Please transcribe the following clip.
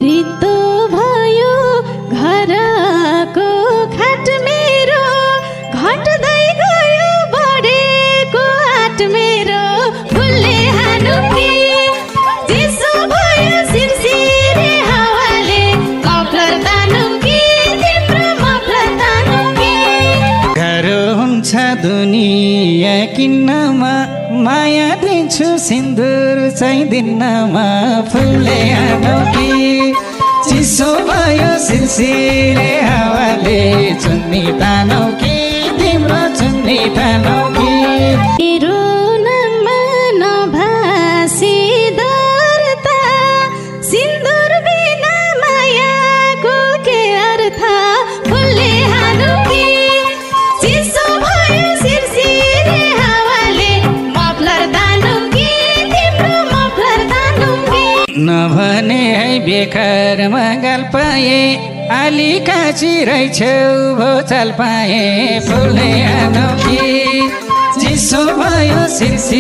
रित्तो भयो घरको खाट मेरो, घट्दै गयो बढेको हाट मेरो। फुलले हानु कि चिसो भयो सिरसिरे हावाले, मफलर तानु कि तिम्रो मफलर तानु कि। गाह्रो हुन्छ दुनिया किन्नमा, माया दिन्छु सिन्दुर चाहिँ दिन्नमा। फुलले हानु कि चिसो भयो सिरसिरे हावाले, चुन्नी तानौ कि तिम्रो चुन्नी तानौ कि। मेरो नाममा नभासी दर्ता, सिन्दुर बिना मायाको के अर्थ। फुलले हानु कि चिसो भयो सिरसिरे हावाले, मफलर तानु कि तिम्रो मफलर तानु कि। नभने है बेकारमा गाल पाए, आली काँची रहेछौ भोचाल पाए। फुलले हानु कि चिसो भयो सिरसिरे